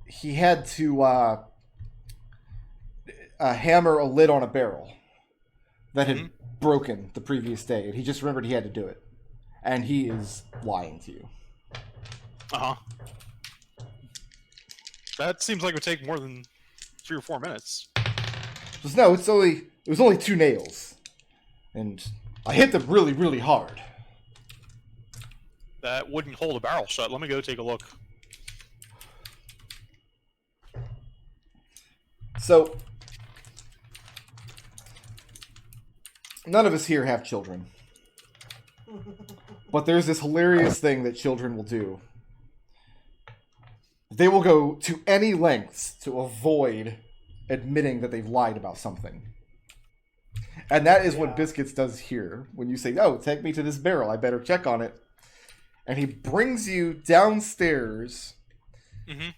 he had to hammer a lid on a barrel that had broken the previous day, and he just remembered he had to do it. And he is lying to you. Uh-huh. That seems like it would take more than 3 or 4 minutes. Just, no, it was only 2 nails. And I hit them really, really hard. That wouldn't hold a barrel shut. Let me go take a look. So, none of us here have children. But there's this hilarious thing that children will do. They will go to any lengths to avoid admitting that they've lied about something. And that is what Biscuits does here. When you say, oh, take me to this barrel, I better check on it. And he brings you downstairs in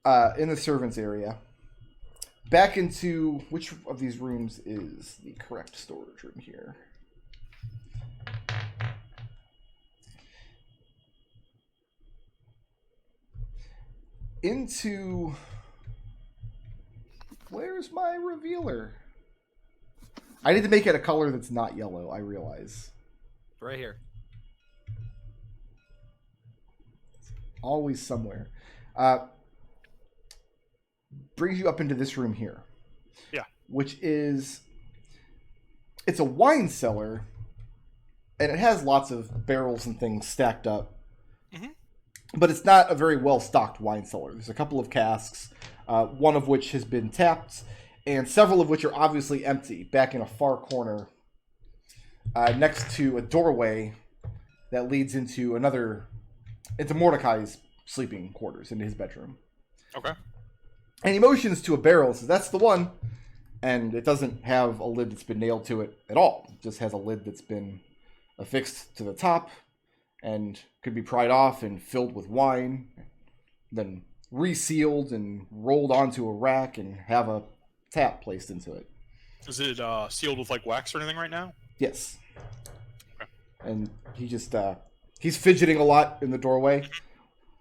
the servants' area. Back into... Which of these rooms is the correct storage room here? Into... Where's my revealer? I need to make it a color that's not yellow, I realize. Right here. Always somewhere. Brings you up into this room here. Yeah. Which is... It's a wine cellar, and it has lots of barrels and things stacked up. But it's not a very well-stocked wine cellar. There's a couple of casks, one of which has been tapped, and several of which are obviously empty, back in a far corner, next to a doorway that leads into Mordecai's sleeping quarters, into his bedroom. Okay. And he motions to a barrel and says, that's the one. And it doesn't have a lid that's been nailed to it at all. It just has a lid that's been affixed to the top and could be pried off and filled with wine, then resealed and rolled onto a rack and have a tap placed into it. Is it sealed with like wax or anything right now? Yes. Okay. And he just, he's fidgeting a lot in the doorway,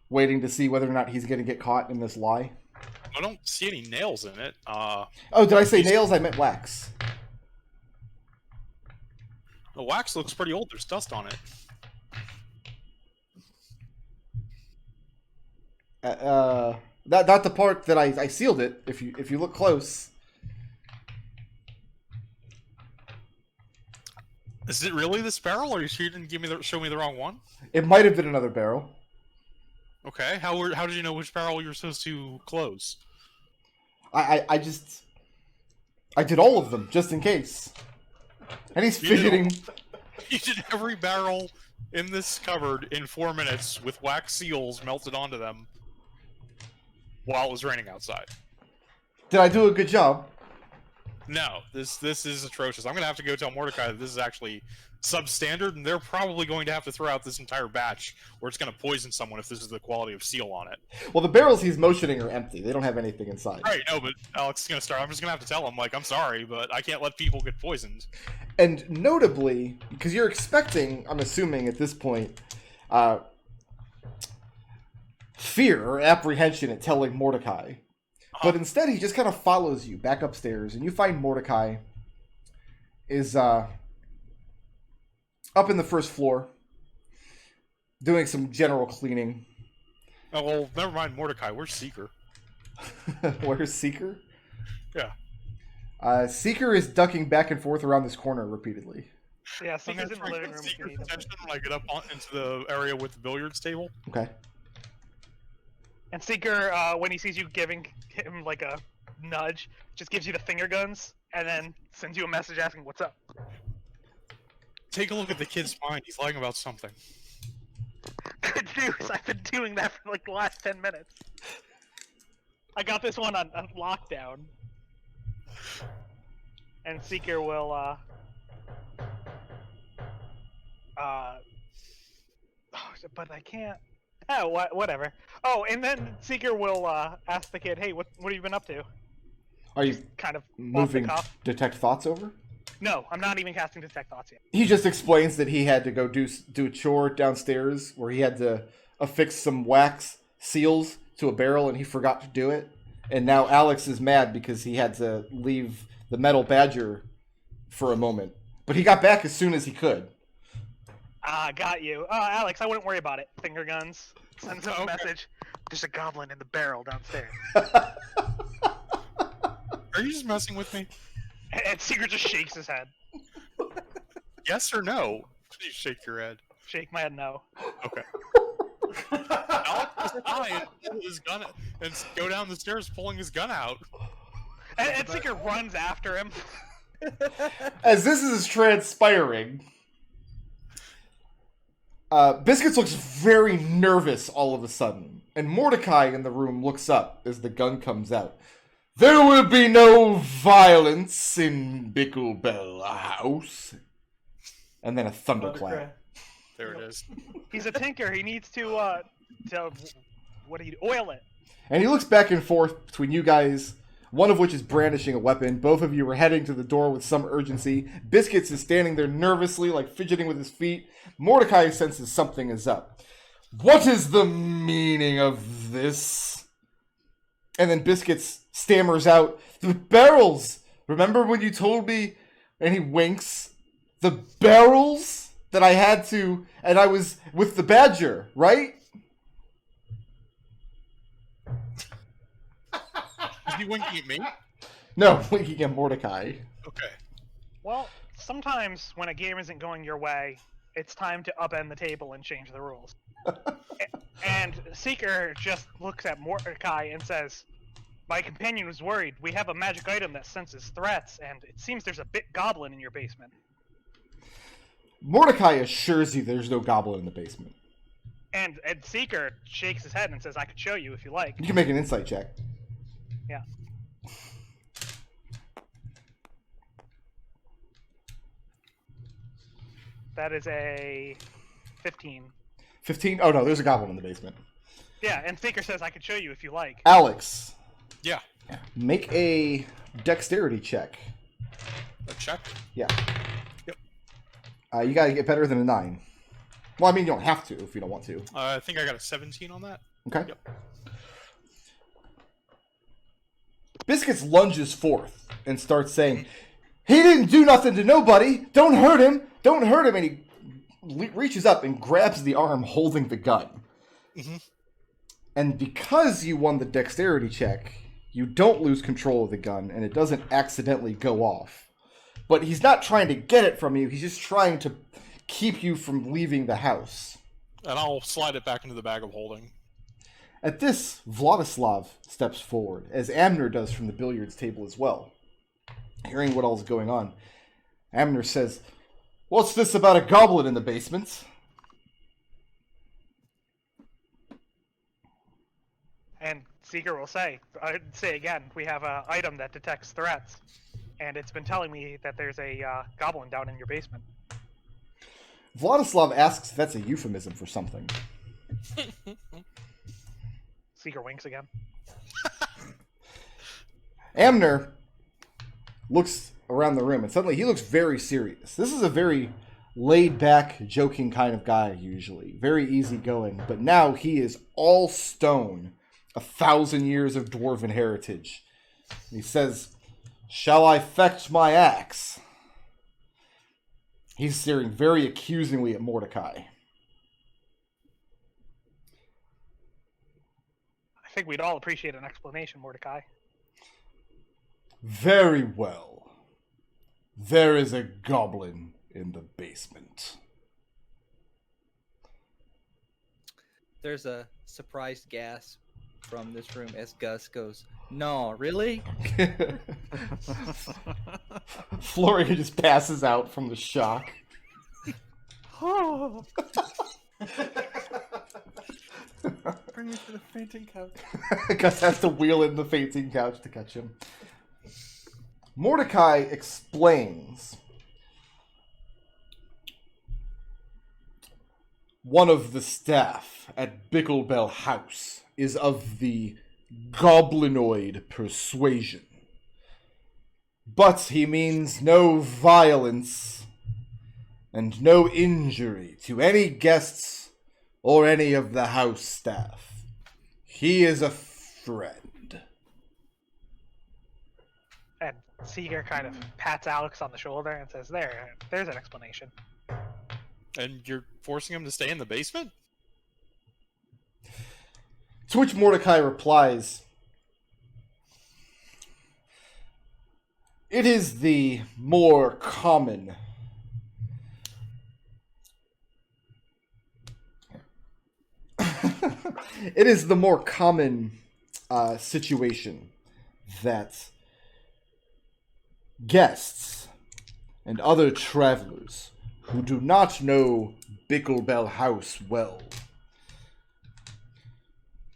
waiting to see whether or not he's going to get caught in this lie. I don't see any nails in it. Oh, did I say nails? I meant wax. The wax looks pretty old. There's dust on it. Not the part that I sealed it. If you look close. Is it really this barrel, or you didn't show me the wrong one? It might have been another barrel. Okay. How did you know which barrel you were supposed to close? I did all of them just in case. And he's fidgeting. You did every barrel in this cupboard in 4 minutes with wax seals melted onto them while it was raining outside. Did I do a good job? No, this is atrocious. I'm going to have to go tell Mordecai that this is actually substandard, and they're probably going to have to throw out this entire batch, or it's going to poison someone if this is the quality of seal on it. Well, the barrels he's motioning are empty. They don't have anything inside. Right, no, but Alex is going to start. I'm just going to have to tell him, like, I'm sorry, but I can't let people get poisoned. And notably, because you're expecting, I'm assuming at this point, fear or apprehension at telling Mordecai. But instead, he just kind of follows you back upstairs, and you find Mordecai is up in the first floor doing some general cleaning. Oh, well, never mind Mordecai. Where's Seeker? Where's Seeker? Yeah. Seeker is ducking back and forth around this corner repeatedly. Yeah, Seeker's in the living room. Seeker's attention when I get up into the area with the billiards table. Okay. And Seeker, when he sees you giving him like a nudge, just gives you the finger guns and then sends you a message asking what's up. Take a look at the kid's mind. He's lying about something. Good news. I've been doing that for like the last 10 minutes. I got this one on lockdown. And Seeker will, but I can't. Oh, whatever. Oh, and then Seeker will ask the kid, "Hey, what have you been up to?" Are you just kind of moving Detect Thoughts over? No, I'm not even casting Detect Thoughts yet. He just explains that he had to go do a chore downstairs where he had to affix some wax seals to a barrel and he forgot to do it. And now Alex is mad because he had to leave the metal badger for a moment. But he got back as soon as he could. Got you. Alex, I wouldn't worry about it. Finger guns. Send him a message. There's a goblin in the barrel downstairs. Are you just messing with me? And Seeker just shakes his head. Yes or no? You shake your head. Shake my head no. Okay. Alex is fine. Pull his gun and go down the stairs, pulling his gun out. And Seeker runs after him. As this is transpiring, Biscuits looks very nervous all of a sudden, and Mordecai in the room looks up as the gun comes out. There will be no violence in Bicklebell House. And then a thunderclap. There it is. He's a tinker. He needs to what do you oil it? And he looks back and forth between you guys, one of which is brandishing a weapon. Both of you are heading to the door with some urgency. Biscuits is standing there nervously, like fidgeting with his feet. Mordecai senses something is up. What is the meaning of this? And then Biscuits stammers out, the barrels! Remember when you told me? And he winks. The barrels that I had to, and I was with the badger, right? Is he winking at me? No, winking at Mordecai. Okay. Well, sometimes when a game isn't going your way, it's time to upend the table and change the rules. And Seeker just looks at Mordecai and says, my companion was worried. We have a magic item that senses threats, and it seems there's a big goblin in your basement. Mordecai assures you there's no goblin in the basement. And Seeker shakes his head and says, I could show you if you like. You can make an insight check. Yeah. That is a 15. 15? Oh no, there's a goblin in the basement. Yeah, and Seeker says, I could show you if you like. Alex. Yeah. Make a dexterity check. A check? Yeah. Yep. You gotta get better than a 9. Well, I mean, you don't have to if you don't want to. I think I got a 17 on that. Okay. Yep. Biscuits lunges forth and starts saying, he didn't do nothing to nobody. Don't hurt him. Don't hurt him. And he reaches up and grabs the arm holding the gun. Mm-hmm. And because you won the dexterity check, you don't lose control of the gun, and it doesn't accidentally go off. But he's not trying to get it from you. He's just trying to keep you from leaving the house. And I'll slide it back into the bag of holding. At this, Vladislav steps forward, as Amner does from the billiards table as well. Hearing what all is going on, Amner says, what's this about a goblin in the basement? And Seeker will say, I'd say again, we have an item that detects threats. And it's been telling me that there's a goblin down in your basement. Vladislav asks if that's a euphemism for something. Seeker winks again. Amner looks around the room, and suddenly he looks very serious. This is a very laid-back, joking kind of guy, usually. Very easygoing, but now he is all stone. 1,000 years of dwarven heritage. And he says, shall I fetch my axe? He's staring very accusingly at Mordecai. I think we'd all appreciate an explanation, Mordecai. Very well. There is a goblin in the basement. There's a surprised gasp from this room as Gus goes, no, really? Florian just passes out from the shock. Bring me to the fainting couch. Gus has to wheel in the fainting couch to catch him. Mordecai explains. One of the staff at Bicklebell House is of the goblinoid persuasion. But he means no violence and no injury to any guests or any of the house staff. He is a friend. And Seeger kind of pats Alex on the shoulder and says, there's an explanation. And you're forcing him to stay in the basement? To which Mordecai replies, it is the more common it is the more common situation that guests and other travelers who do not know Bicklebell House well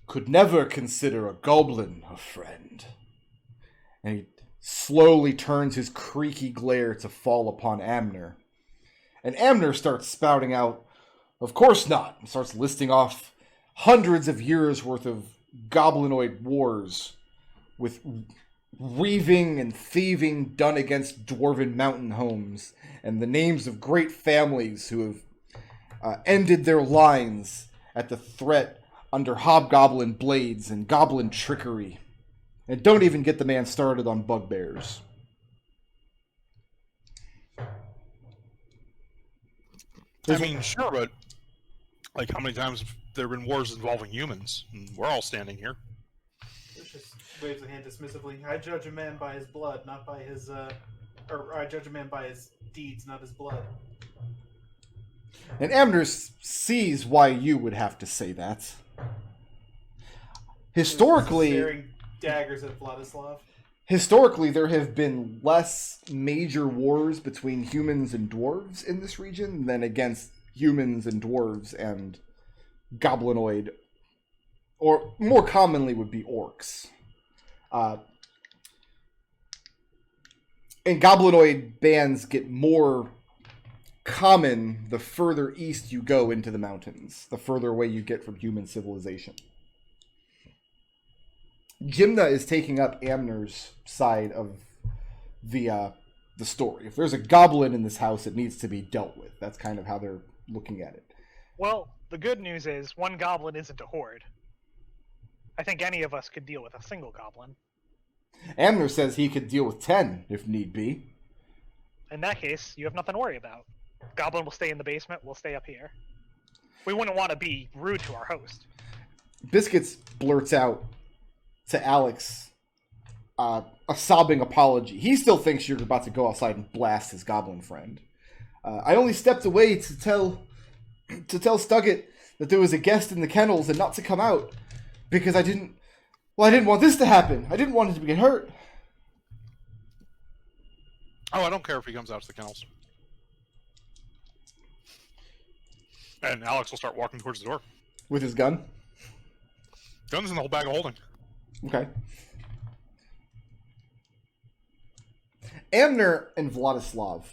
could never consider a goblin a friend. And he slowly turns his creaky glare to fall upon Amner. And Amner starts spouting out, of course not, and starts listing off hundreds of years worth of goblinoid wars with reaving and thieving done against dwarven mountain homes, and the names of great families who have ended their lines at the threat under hobgoblin blades and goblin trickery. And don't even get the man started on bugbears. I mean, sure, but like, how many times have there been wars involving humans? And we're all standing here. Lucius waves a hand dismissively. I judge a man by his blood, not by his, or I judge a man by his deeds, not his blood. And Amner sees why you would have to say that. Historically, staring daggers at Vladislav. Historically, there have been less major wars between humans and dwarves in this region than against humans and dwarves and goblinoid, or more commonly would be orcs. And goblinoid bands get more common the further east you go into the mountains, the further away you get from human civilization. Jimna is taking up Amner's side of the story. If there's a goblin in this house, it needs to be dealt with. That's kind of how they're looking at it. Well, the good news is one goblin isn't a horde. I think any of us could deal with a single goblin. Amner says he could deal with 10 if need be. In that case, you have nothing to worry about. Goblin will stay in the basement, we'll stay up here. We wouldn't want to be rude to our host. Biscuits blurts out to Alex a sobbing apology. He still thinks you're about to go outside and blast his goblin friend. I only stepped away to tell Stuggett that there was a guest in the kennels and not to come out because I didn't want this to happen. I didn't want him to get hurt. Oh, I don't care if he comes out to the kennels. And Alex will start walking towards the door. With his gun? Gun's in the whole bag of holding. Okay. Amner and Vladislav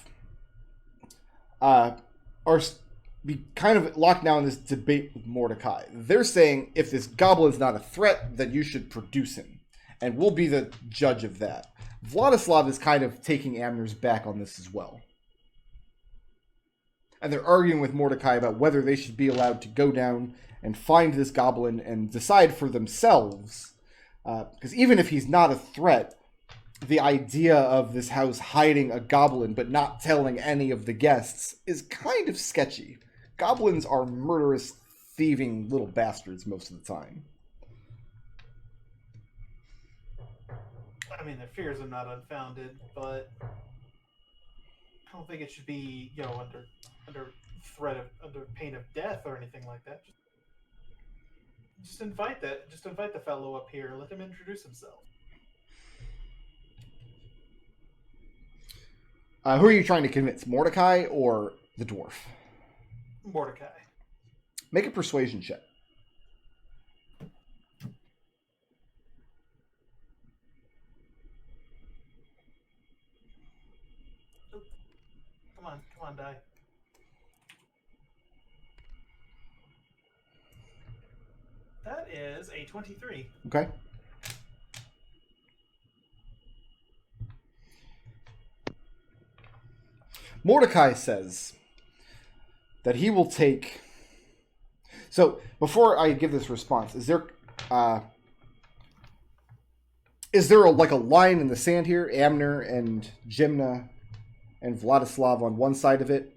are kind of locked now in this debate with Mordecai. They're saying if this goblin's not a threat, then you should produce him. And we'll be the judge of that. Vladislav is kind of taking Amner's back on this as well. And they're arguing with Mordecai about whether they should be allowed to go down and find this goblin and decide for themselves. Because even if he's not a threat, the idea of this house hiding a goblin but not telling any of the guests is kind of sketchy. Goblins are murderous, thieving little bastards most of the time. I mean, their fears are not unfounded, but I don't think it should be, under threat of, under pain of death or anything like that. Just invite the fellow up here. Let him introduce himself. Who are you trying to convince, Mordecai or the dwarf? Mordecai. Make a persuasion check. Come on, die. That is a 23. Okay. Mordecai says that he will take... So, before I give this response, is there Is there a line in the sand here? Amner and Jimna and Vladislav on one side of it.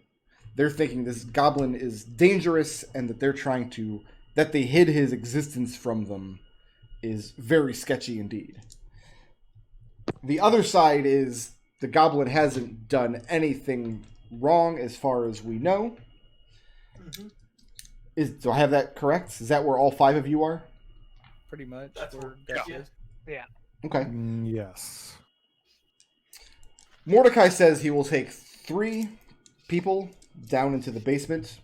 They're thinking this goblin is dangerous and that they're trying to... that they hid his existence from them is very sketchy indeed. The other side is the goblin hasn't done anything wrong as far as we know. Mm-hmm. Do I have that correct? Is that where all 5 of you are? Pretty much. That's Where yeah. Gus is. Yeah. Okay. Yes. Mordecai says he will take 3 people down into the basement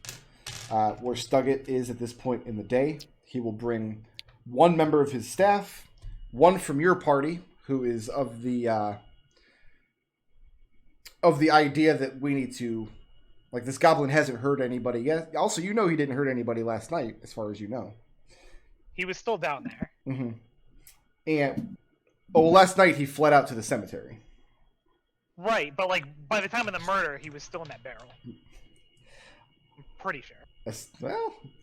where Stuggett is at this point in the day. He will bring 1 member of his staff, 1 from your party, who is of the idea that we need to, this goblin hasn't hurt anybody yet. Also, he didn't hurt anybody last night, as far as you know. He was still down there. Mm-hmm. And, last night he fled out to the cemetery. Right, but by the time of the murder, he was still in that barrel. I'm pretty sure.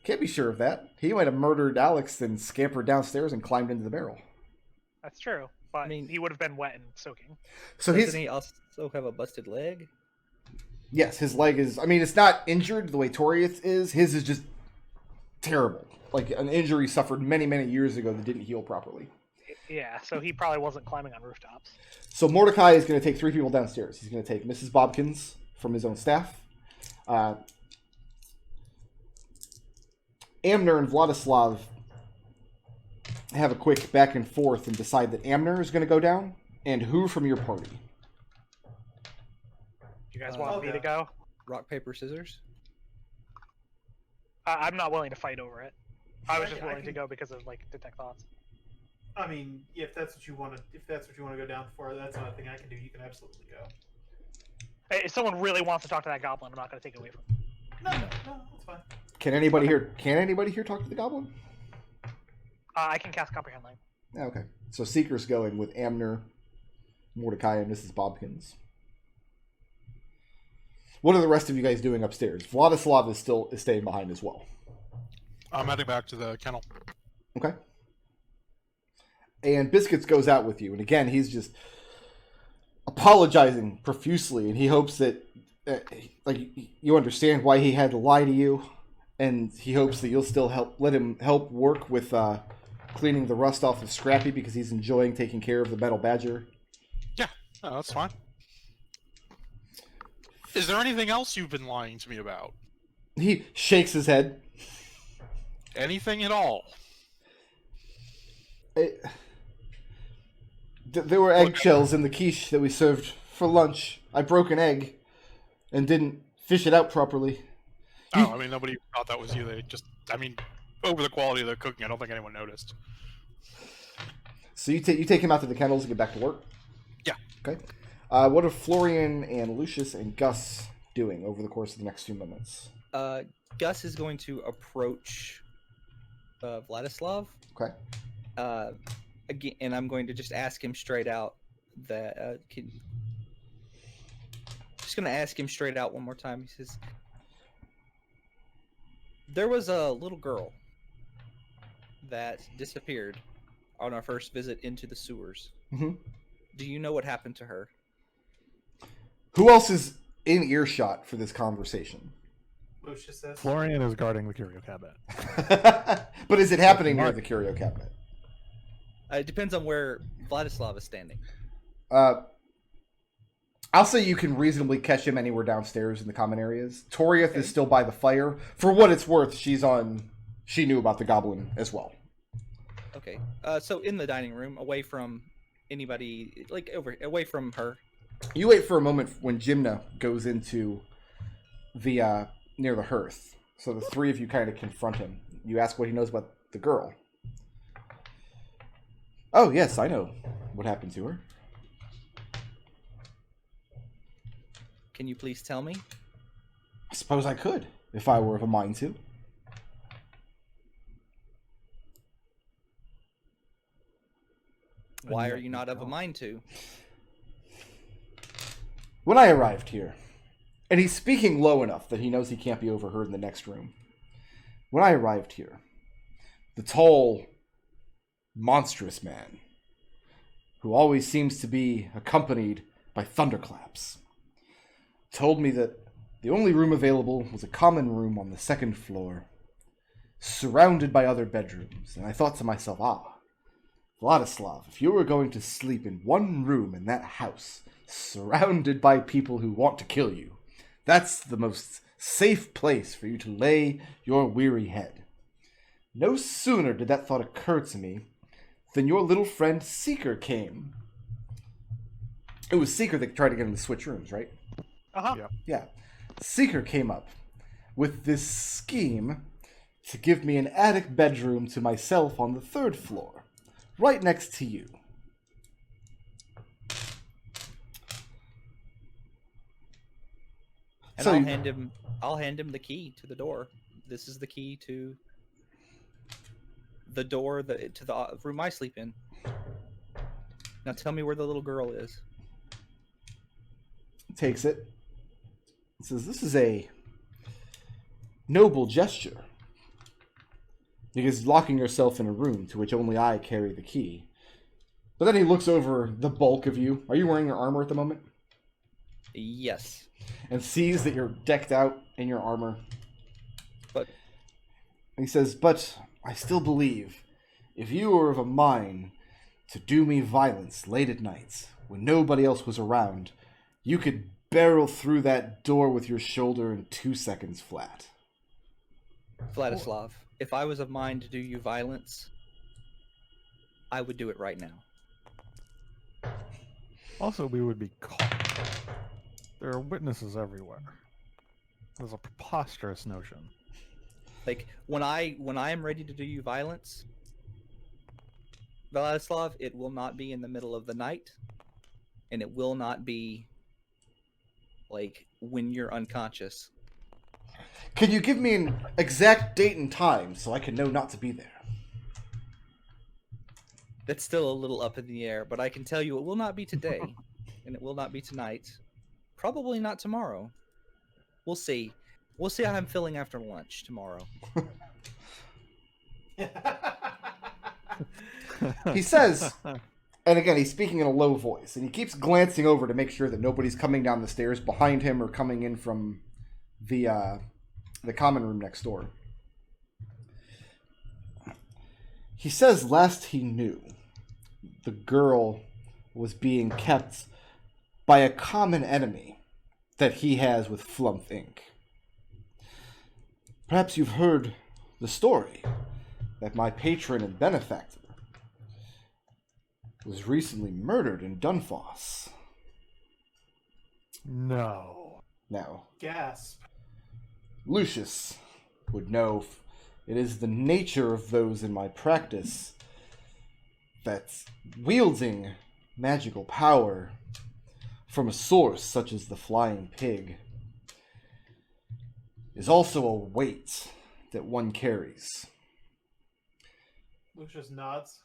Can't be sure of that. He might have murdered Alex, then scampered downstairs and climbed into the barrel. That's true, but he would have been wet and soaking. So doesn't he also have a busted leg? Yes, his leg is... it's not injured the way Torius is. His is just terrible. An injury suffered many, many years ago that didn't heal properly. Yeah, so he probably wasn't climbing on rooftops. So Mordecai is going to take 3 people downstairs. He's going to take Mrs. Bobkins from his own staff. Amner and Vladislav have a quick back and forth and decide that Amner is going to go down. And who from your party? You guys want me to go? Rock, paper, scissors? I'm not willing to fight over it. I was just willing to go because of detect thoughts. I mean, if that's what you want to go down for, that's not a thing I can do. You can absolutely go. Hey, if someone really wants to talk to that goblin, I'm not going to take it away from him. No, that's fine. Can anybody here talk to the goblin? I can cast Comprehend Light. Okay. So Seeker's going with Amner, Mordecai, and Mrs. Bobkins. What are the rest of you guys doing upstairs? Vladislav is staying behind as well. I'm heading back to the kennel. Okay. And Biscuits goes out with you. And again, he's just apologizing profusely. And he hopes that you understand why he had to lie to you. And he hopes that you'll still let him help work with cleaning the rust off of Scrappy because he's enjoying taking care of the metal badger. Yeah, no, that's fine. Is there anything else you've been lying to me about? He shakes his head. Anything at all? There were eggshells in the quiche that we served for lunch. I broke an egg and didn't fish it out properly. Oh, nobody thought that was you. They just, over the quality of the cooking, I don't think anyone noticed. So you take him out to the kennels and get back to work? Yeah. Okay. What are Florian and Lucius and Gus doing over the course of the next few minutes? Gus is going to approach Vladislav. Okay. Again, and I'm going to just ask him straight out that just going to ask him straight out one more time. He says, there was a little girl that disappeared on our first visit into the sewers. Mm-hmm. Do you know what happened to her? Who else is in earshot for this conversation? Lucius says. Florian is guarding the curio cabinet. But is it happening near the curio cabinet? It depends on where Vladislav is standing. I'll say you can reasonably catch him anywhere downstairs in the common areas. Toriath is still by the fire. For what it's worth, she knew about the goblin as well. Okay. So in the dining room, away from anybody, away from her. You wait for a moment when Jimna goes into the near the hearth. So the 3 of you kind of confront him. You ask what he knows about the girl. Oh, yes, I know what happened to her. Can you please tell me? I suppose I could, if I were of a mind to. Why are you not of a mind to? When I arrived here, and he's speaking low enough that he knows he can't be overheard in the next room. When I arrived here, the tall, monstrous man who always seems to be accompanied by thunderclaps told me that the only room available was a common room on the second floor, surrounded by other bedrooms, and I thought to myself, Vladislav, if you were going to sleep in one room in that house, surrounded by people who want to kill you, that's the most safe place for you to lay your weary head. No sooner did that thought occur to me than your little friend Seeker came. It was Seeker that tried to get him to switch rooms, right? Uh-huh. Yep. Yeah. Seeker came up with this scheme to give me an attic bedroom to myself on the 3rd floor, right next to you. And So I'll hand him the key to the door. This is the key to the door to the room I sleep in. Now tell me where the little girl is. Takes it. Says, this is a noble gesture. Because locking yourself in a room to which only I carry the key. But then he looks over the bulk of you. Are you wearing your armor at the moment? Yes. And sees that you're decked out in your armor. But he says, but I still believe if you were of a mind to do me violence late at night, when nobody else was around, you could barrel through that door with your shoulder in 2 seconds flat. Vladislav, if I was of mind to do you violence, I would do it right now. Also, we would be caught. There are witnesses everywhere. There's a preposterous notion. Like when I am ready to do you violence, Vladislav, it will not be in the middle of the night, and it will not be like when you're unconscious. Can you give me an exact date and time so I can know not to be there? That's still a little up in the air, but I can tell you it will not be today, and it will not be tonight. Probably not tomorrow. We'll see. We'll see how I'm feeling after lunch tomorrow. He says, and again, he's speaking in a low voice, and he keeps glancing over to make sure that nobody's coming down the stairs behind him or coming in from the common room next door. He says last he knew, the girl was being kept by a common enemy that he has with Flumph Inc. Perhaps you've heard the story that my patron and benefactor was recently murdered in Dunfoss. No. Now, Gasp. Lucius would know it is the nature of those in my practice that wielding magical power from a source such as the flying pig is also a weight that one carries. Lucius nods.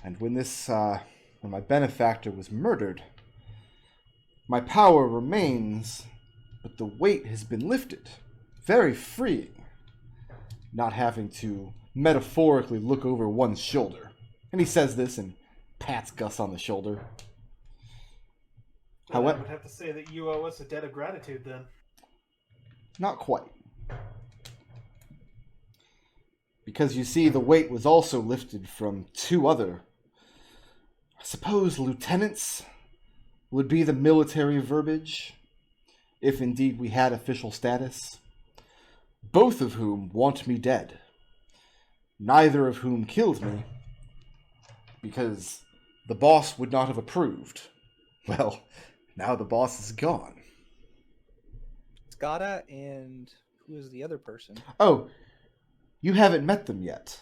And when my benefactor was murdered, my power remains, but the weight has been lifted. Very freeing. Not having to metaphorically look over one's shoulder. And he says this and pats Gus on the shoulder. Well, I would have to say that you owe us a debt of gratitude then. Not quite. Because you see, the weight was also lifted from 2 other, I suppose lieutenants would be the military verbiage, if indeed we had official status. Both of whom want me dead. Neither of whom killed me, because the boss would not have approved. Well, now the boss is gone. Skada and who is the other person? Oh, you haven't met them yet.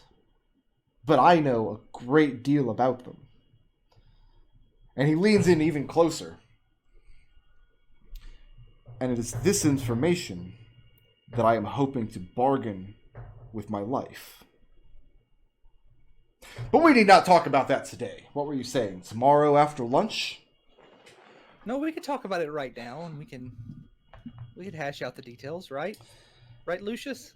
But I know a great deal about them. And he leans in even closer. And it is this information that I am hoping to bargain with my life. But we need not talk about that today. What were you saying? Tomorrow after lunch? No, we could talk about it right now, and we could hash out the details, right? Right, Lucius?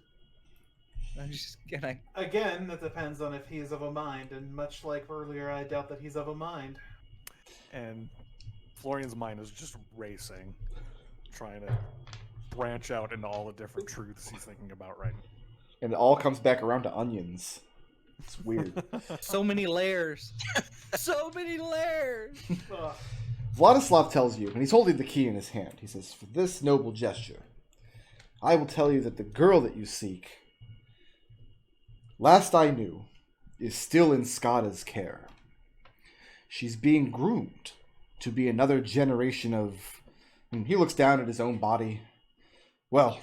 I'm just gonna. Again, that depends on if he's of a mind, and much like earlier, I doubt that he's of a mind. And Florian's mind is just racing, trying to branch out into all the different truths he's thinking about right now. And it all comes back around to onions. It's weird. So many layers. So many layers. Ugh. Vladislav tells you, and he's holding the key in his hand. He says, "For this noble gesture, I will tell you that the girl that you seek, last I knew, is still in Skada's care. She's being groomed to be another generation of..." And he looks down at his own body. "Well,"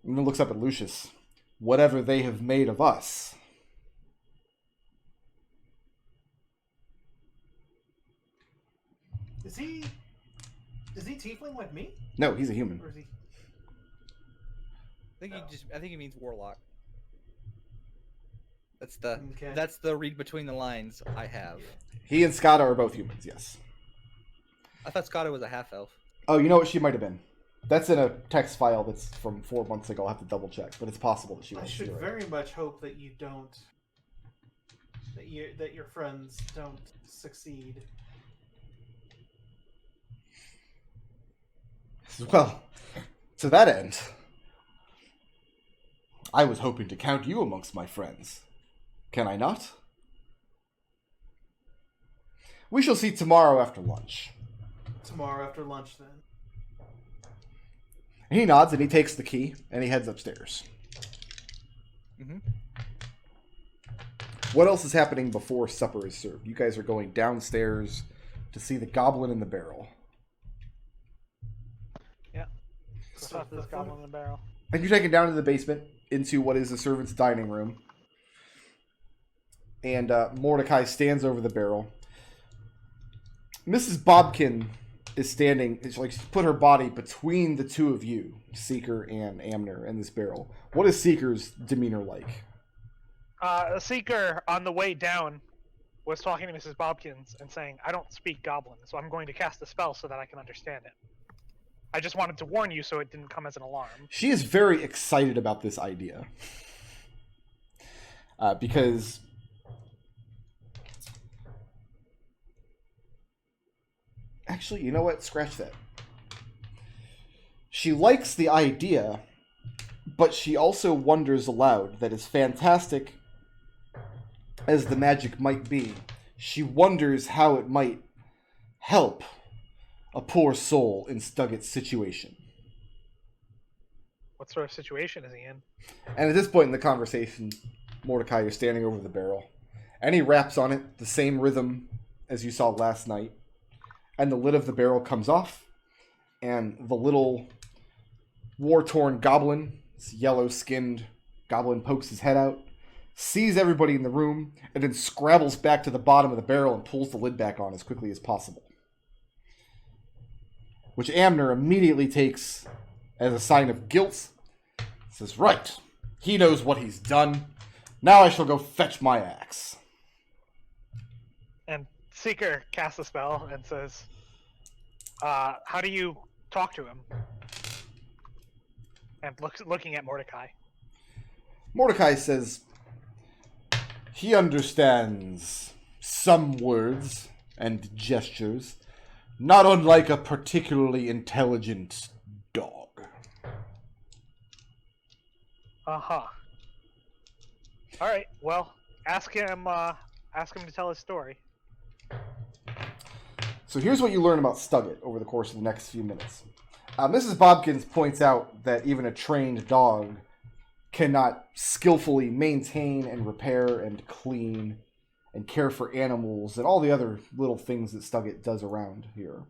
and then looks up at Lucius, "whatever they have made of us." Is he tiefling like me? No, he's a human. Or is he... I think he means warlock. That's the Okay. that's the read between the lines I have. He and Skada are both humans, yes. I thought Scotto was a half elf. Oh, you know what? She might have been. That's in a text file that's from 4 months ago. I'll have to double check, but it's possible that she was. I should You're right. very much hope that you don't... That your friends don't succeed. Well, to that end, I was hoping to count you amongst my friends. Can I not? We shall see tomorrow after lunch. Tomorrow after lunch, then. And he nods and he takes the key and he heads upstairs. Mm-hmm. What else is happening before supper is served? You guys are going downstairs to see the goblin in the barrel. Let's talk to this goblin in the barrel. And you're taken down to the basement into what is the servant's dining room. And Mordecai stands over the barrel. Mrs. Bobkin is standing, it's like she's put her body between the two of you, Seeker and Amner, in this barrel. What is Seeker's demeanor like? Seeker, on the way down, was talking to Mrs. Bobkins and saying, "I don't speak goblin, so I'm going to cast a spell so that I can understand it. I just wanted to warn you so it didn't come as an alarm." She is very excited about this idea. Because... Actually, you know what? Scratch that. She likes the idea, but she also wonders aloud that as fantastic as the magic might be, she wonders how it might help a poor soul in Stuggett's situation. What sort of situation is he in? And at this point in the conversation, Mordecai, you're standing over the barrel, and he raps on it the same rhythm as you saw last night, and the lid of the barrel comes off, and the little war-torn goblin, this yellow-skinned goblin, pokes his head out, sees everybody in the room, and then scrabbles back to the bottom of the barrel and pulls the lid back on as quickly as possible. Which Amner immediately takes as a sign of guilt. Says, "Right, he knows what he's done. Now I shall go fetch my axe." And Seeker casts a spell and says, "How do you talk to him?" And looking at Mordecai. Mordecai says, "He understands some words and gestures, not unlike a particularly intelligent dog." Uh-huh. Alright, well, ask him to tell his story. So here's what you learn about Stuggett over the course of the next few minutes. Mrs. Bobkins points out that even a trained dog cannot skillfully maintain and repair and clean and care for animals and all the other little things that Stuggett does around here.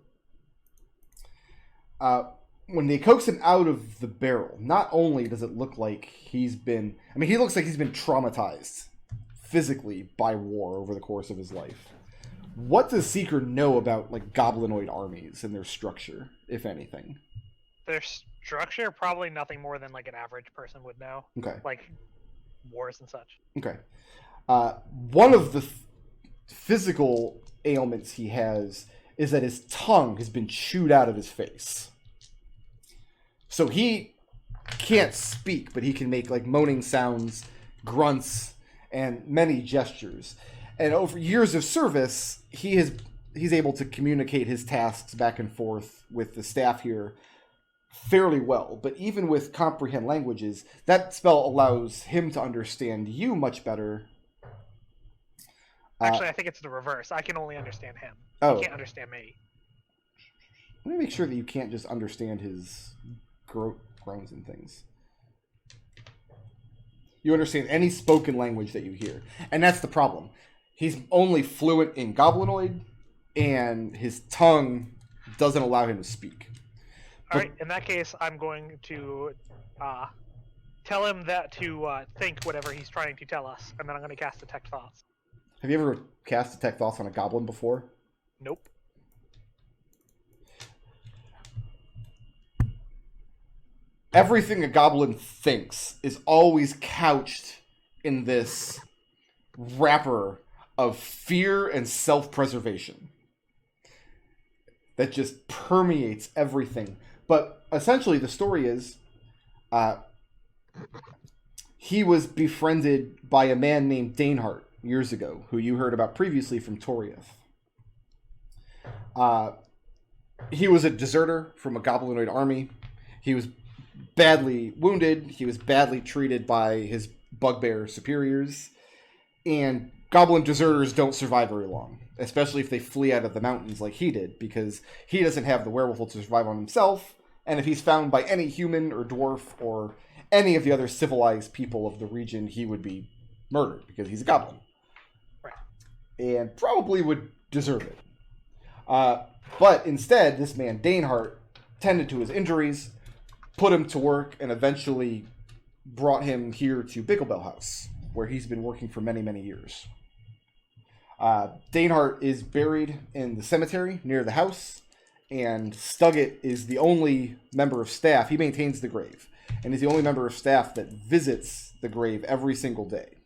When they coax him out of the barrel, not only does it look like he's been... I mean, he looks like he's been traumatized physically by war over the course of his life. What does Seeker know about, like, goblinoid armies and their structure, if anything? Their structure, probably nothing more than like an average person would know. Okay. Like wars and such. Okay. One of the physical ailments he has is that his tongue has been chewed out of his face. So he can't speak, but he can make like moaning sounds, grunts, and many gestures. And over years of service, he's able to communicate his tasks back and forth with the staff here fairly well. But even with comprehend languages, that spell allows him to understand you much better. Actually, I think it's the reverse. I can only understand him. Oh. He can't understand me. Let me make sure that you can't just understand his groans and things. You understand any spoken language that you hear. And that's the problem. He's only fluent in Goblinoid, and his tongue doesn't allow him to speak. Alright, in that case, I'm going to tell him that to think whatever he's trying to tell us, and then I'm going to cast Detect Thoughts. Have you ever cast Detect Thoughts on a goblin before? Nope. Everything a goblin thinks is always couched in this wrapper of fear and self-preservation that just permeates everything. But essentially the story is he was befriended by a man named Danehart years ago, who you heard about previously from Toriath. He was a deserter from a goblinoid army. He was badly wounded. He was badly treated by his bugbear superiors. And goblin deserters don't survive very long, especially if they flee out of the mountains like he did, because he doesn't have the wherewithal to survive on himself. And if he's found by any human or dwarf or any of the other civilized people of the region, he would be murdered because he's a goblin. Right. And probably would deserve it. But instead, this man, Danehart, tended to his injuries, put him to work, and eventually brought him here to Bicklebell House, where he's been working for many, many years. Danehart is buried in the cemetery near the house, and Stuggett is the only member of staff. He maintains the grave, and he's the only member of staff that visits the grave every single day.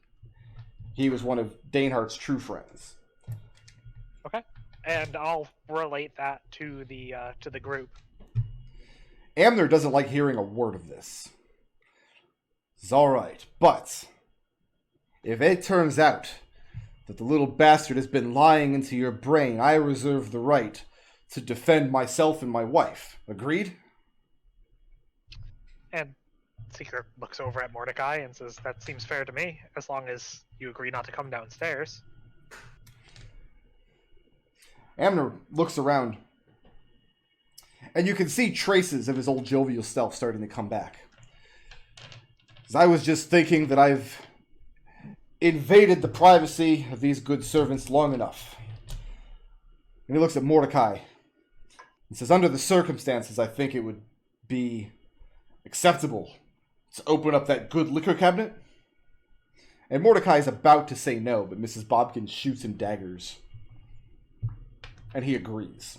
He was one of Danehart's true friends. Okay. And I'll relate that to the group. Amner doesn't like hearing a word of this. It's all right, but if it turns out that the little bastard has been lying into your brain, I reserve the right to defend myself and my wife. Agreed? And Seeker looks over at Mordecai and says, that seems fair to me, as long as you agree not to come downstairs. Amner looks around, and you can see traces of his old jovial self starting to come back. As I was just thinking that I've invaded the privacy of these good servants long enough. And he looks at Mordecai and says, under the circumstances, I think it would be acceptable to open up that good liquor cabinet. And Mordecai is about to say no, but Mrs. Bobkin shoots him daggers. And he agrees.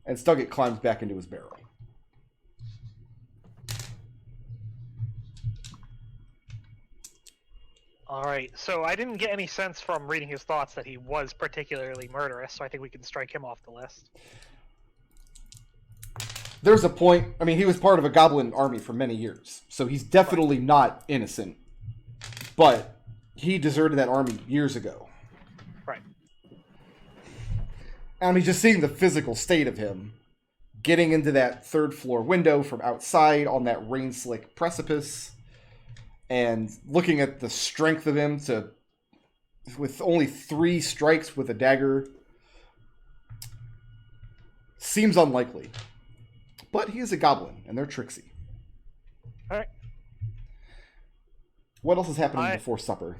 And Stuggett climbs back into his barrel. Alright, so I didn't get any sense from reading his thoughts that he was particularly murderous, so I think we can strike him off the list. There's a point, I mean, he was part of a goblin army for many years, so he's definitely not innocent. But he deserted that army years ago. Right. I mean, just seeing the physical state of him, getting into that third floor window from outside on that rain-slick precipice, and looking at the strength of him with only 3 strikes with a dagger, seems unlikely. But he is a goblin, and they're tricksy. Alright. What else is happening before supper?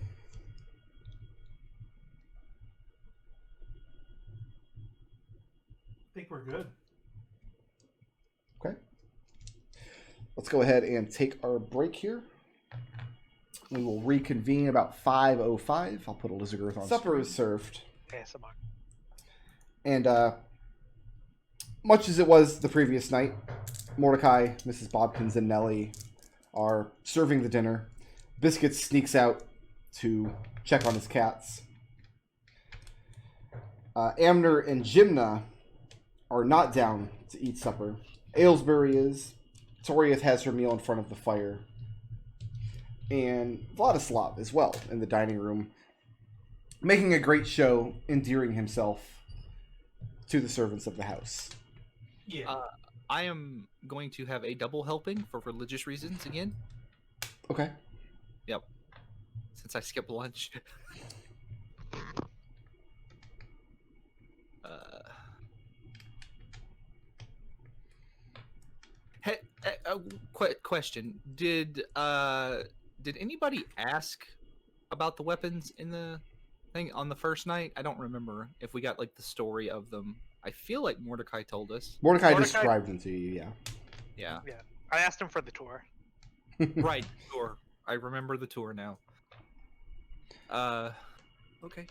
I think we're good. Okay. Let's go ahead and take our break here. We will reconvene about 5:05. I'll put Elizabeth on. Supper is served. ASMR. And much as it was the previous night, Mordecai, Mrs. Bobkins, and Nellie are serving the dinner. Biscuit sneaks out to check on his cats. Amner and Jimna are not down to eat supper. Aylesbury is. Toriath has her meal in front of the fire. And Vladislav as well in the dining room, making a great show, endearing himself to the servants of the house. Yeah. I am going to have a double helping for religious reasons again. Okay. Yep. Since I skipped lunch. Hey, question: Did anybody ask about the weapons in the thing on the first night? I don't remember if we got like the story of them. I feel like Mordecai told us. Mordecai Mordecai- described them to you, yeah. Yeah. I asked him for the tour. Right. Tour. I remember the tour now. Okay.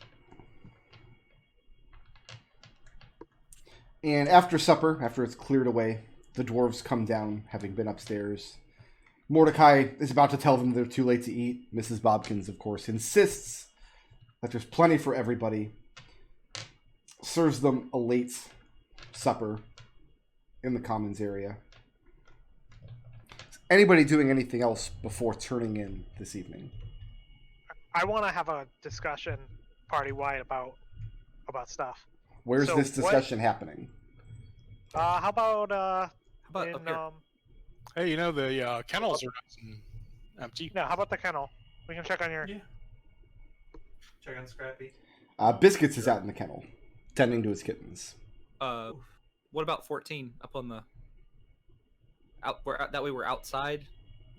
And after supper, after it's cleared away, the dwarves come down, having been upstairs. Mordecai is about to tell them they're too late to eat. Mrs. Bobkins, of course, insists that there's plenty for everybody. Serves them a late supper in the commons area. Anybody doing anything else before turning in this evening? I want to have a discussion party-wide about stuff. Where's So this discussion happening? How about How about in up here? Hey, the kennels are nice and empty. no, how about the kennel? We can check on your. Yeah. Check on Scrappy. Biscuits is out in the kennel, tending to his kittens. What about 14 up on the that way we're outside.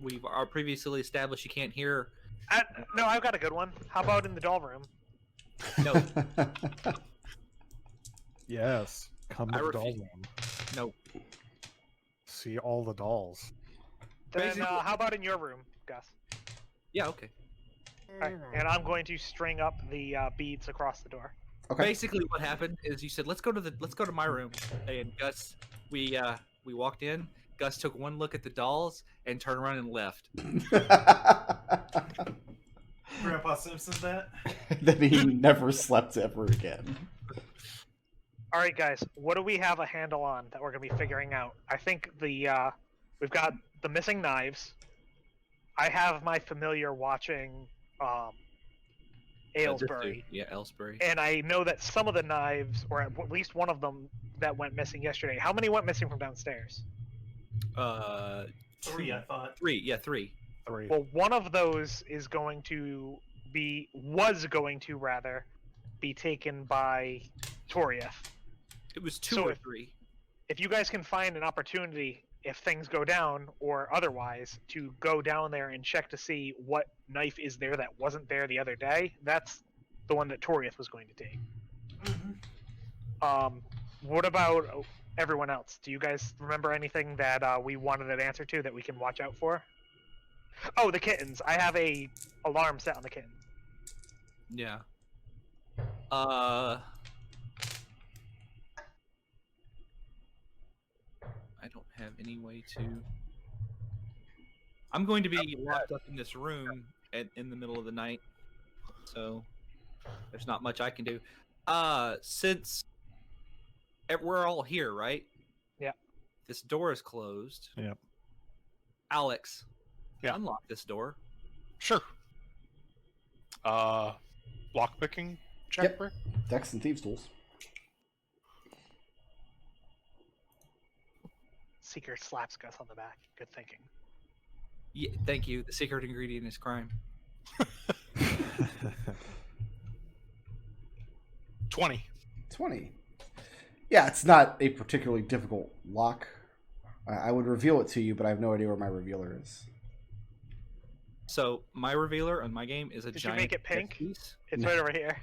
We've are previously established you can't hear. No, I've got a good one. How about in the doll room? No, Yes. Come to I the doll refuse. room. no. See all the dolls. Then Basically- how about in your room, Gus? Yeah, okay. Alright, and I'm going to string up the beads across the door. Okay. Basically, what happened is you said, "Let's go to my room," and Gus, we walked in. Gus took one look at the dolls and turned around and left. Grandpa Simpson's that? Then he never slept ever again. Alright, guys, what do we have a handle on that we're going to be figuring out? I think we've got the missing knives. I have my familiar watching Aylesbury. Yeah, Aylesbury. And I know that some of the knives, or at least one of them, that went missing yesterday. How many went missing from downstairs? 3, I thought. 3. Yeah, 3. 3. Well, one of those was going to be taken by Toriath. It was 2 So or if- 3. If you guys can find an opportunity, if things go down or otherwise, to go down there and check to see what knife is there that wasn't there the other day, that's the one that Toriath was going to take. Mm-hmm. What about everyone else? Do you guys remember anything that we wanted an answer to that we can watch out for? Oh, the kittens. I have a alarm set on the kitten. Yeah. I don't have any way to. I'm going to be locked up in this room in the middle of the night, so there's not much I can do. Since we're all here, right? Yeah. This door is closed. Yep. Yeah. Alex, unlock this door. Sure. Lockpicking check, Yep. Rick? Dex and thieves tools. Seeker slaps Gus on the back. Good thinking. Yeah, thank you. The secret ingredient is crime. 20. 20. Yeah, it's not a particularly difficult lock. I would reveal it to you, but I have no idea where my revealer is. So my revealer on my game is a Did you giant make it pink? chess piece. It's right over here.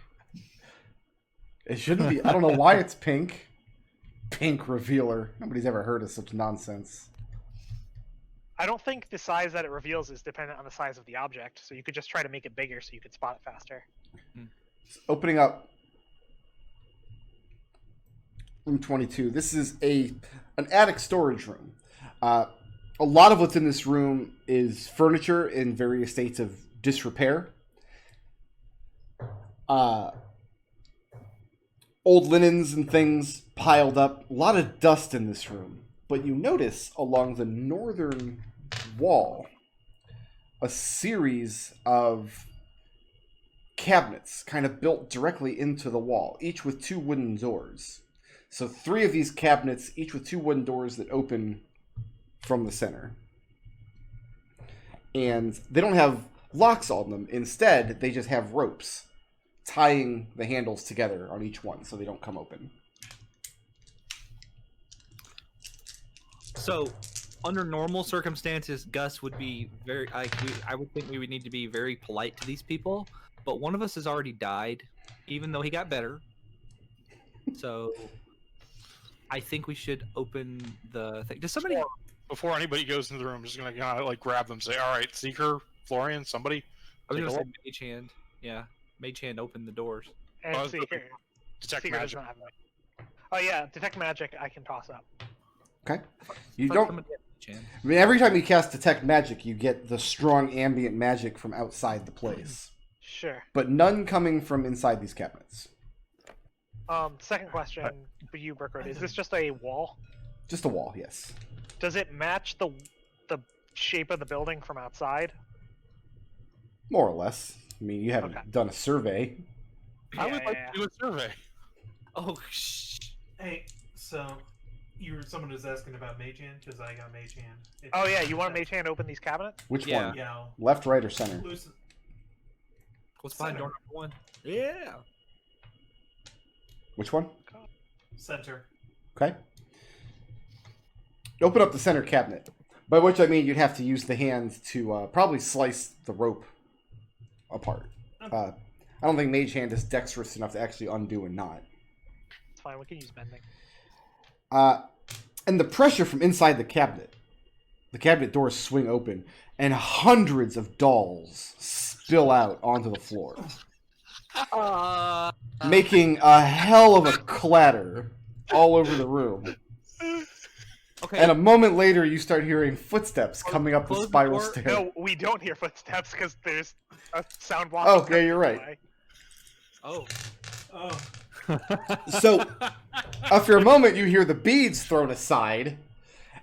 It shouldn't be. I don't know why it's pink. Pink revealer. Nobody's ever heard of such nonsense. I don't think the size that it reveals is dependent on the size of the object, so you could just try to make it bigger so you could spot it faster. Opening up room 22. This is an attic storage room. A lot of what's in this room is furniture in various states of disrepair. Old linens and things piled up. A lot of dust in this room. but you notice along the northern wall a series of cabinets kind of built directly into the wall, each with 2 wooden doors. So 3 of these cabinets, each with 2 wooden doors that open from the center. And they don't have locks on them. Instead, they just have ropes tying the handles together on each one so they don't come open. So, under normal circumstances, Gus would be very. I would think we would need to be very polite to these people, but one of us has already died, even though he got better. So, I think we should open the thing. Does somebody? Before anybody goes into the room, I'm just gonna like grab them, and say, "All right, Seeker, Florian, somebody." I was take a gonna say look." Mage Hand. Yeah, Mage Hand open the doors. And Oh, Seeker. Detect Seeker does magic. not have it. Oh yeah, detect magic. I can toss up. Okay? You Thought don't... somebody had Mage Hand. I mean, every time you cast Detect Magic, you get the strong ambient magic from outside the place. Sure. But none coming from inside these cabinets. Second question for you, Burkroyd. Is this just a wall? Just a wall, yes. Does it match the shape of the building from outside? More or less. I mean, you haven't Okay. done a survey. I Yeah, would like yeah, to do a survey. Oh, shh. Hey, so someone was asking about Mage Hand because I got Mage Hand. Oh yeah, you want Mage Hand to open these cabinets? Which Yeah. one? Yeah. Left, right, or center? What's behind door Center. number 1? Yeah. Which one? Center. Okay. Open up the center cabinet. By which I mean you'd have to use the hand to probably slice the rope apart. I don't think Mage Hand is dexterous enough to actually undo a knot. It's fine. We can use bending. And the pressure from inside the cabinet doors swing open, and hundreds of dolls spill out onto the floor, making a hell of a clatter all over the room. Okay. And a moment later, you start hearing footsteps coming up the Close the spiral door. stairs. No, we don't hear footsteps because there's a sound block. Oh, yeah, you're right. Oh. Oh. So, after a moment, you hear the beads thrown aside,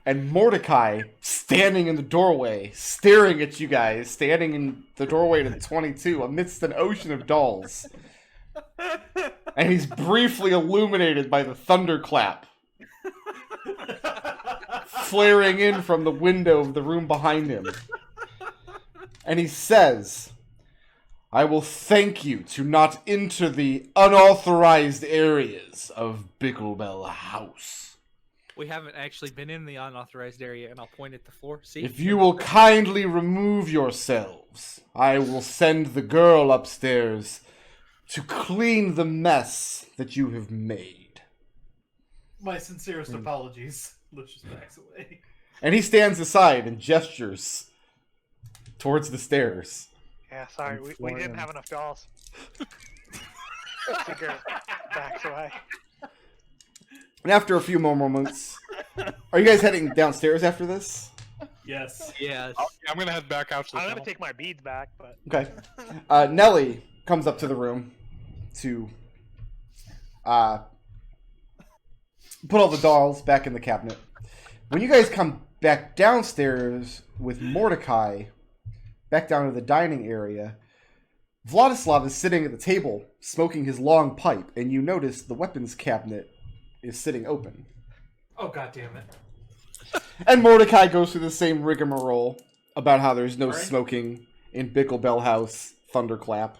and Mordecai standing in the doorway, staring at you guys, standing in the doorway to 22 amidst an ocean of dolls. And he's briefly illuminated by the thunderclap flaring in from the window of the room behind him. And he says, "I will thank you to not enter the unauthorized areas of Bicklebell House. We haven't actually been in the unauthorized area, and I'll point at the floor. See? If you will kindly remove yourselves, I will send the girl upstairs to clean the mess that you have made." My sincerest apologies. Lucius backs away. And he stands aside and gestures towards the stairs. Yeah, sorry, And we Florian. didn't have enough dolls. Seeker backs away. And after a few more moments, are you guys heading downstairs after this? Yes. Yes. I'm gonna head back out to the I'm gonna tunnel. take my beads back, but Okay. Nellie comes up to the room to put all the dolls back in the cabinet. When you guys come back downstairs with Mordecai, back down to the dining area, Vladislav is sitting at the table smoking his long pipe, and you notice the weapons cabinet is sitting open. Oh, god damn it. And Mordecai goes through the same rigmarole about how there's no Alright. smoking in Bicklebell House, Thunderclap.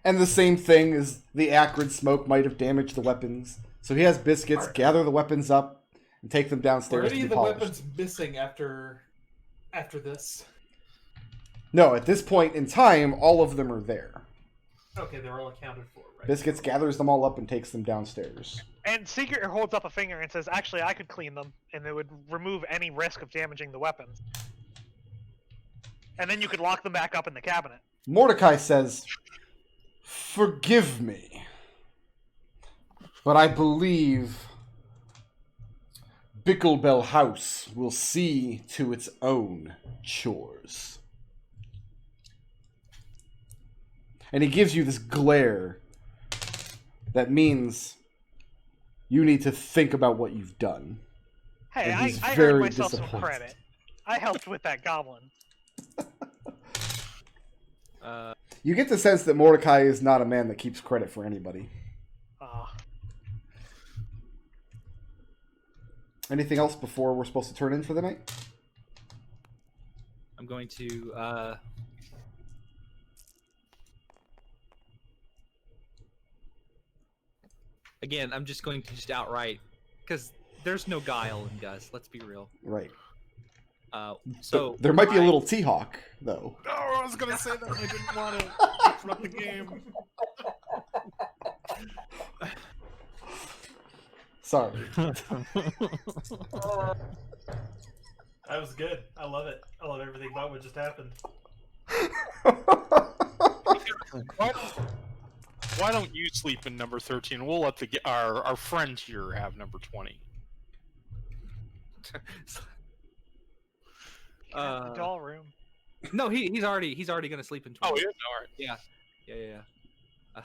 And the same thing is the acrid smoke might have damaged the weapons. So he has biscuits Alright. gather the weapons up and take them Were downstairs to any be of the polished. weapons missing after this? No, at this point in time, all of them are there. Okay, they're all accounted for, right? Biscuits gathers them all up and takes them downstairs. and Seeker holds up a finger and says, "Actually, I could clean them, and it would remove any risk of damaging the weapons. And then you could lock them back up in the cabinet." Mordecai says, "Forgive me, but I believe Bicklebell House will see to its own chores." And he gives you this glare that means you need to think about what you've done. Hey, And he's I very earned myself some disappointed. credit. I helped with that goblin. You get the sense that Mordecai is not a man that keeps credit for anybody. Anything else before we're supposed to turn in for the night? I'm going to again, I'm just going to just outright, because there's no guile in Gus, let's be real. Right. So there might be a little T-Hawk, though. No, I was gonna say that I didn't want to interrupt the game. Sorry. That was good. I love it. I love everything about what just happened. Why don't you sleep in number 13? We'll let our friend here have number 20. The doll room. No, he's already gonna sleep in 12. Oh, yeah, all right. Yeah.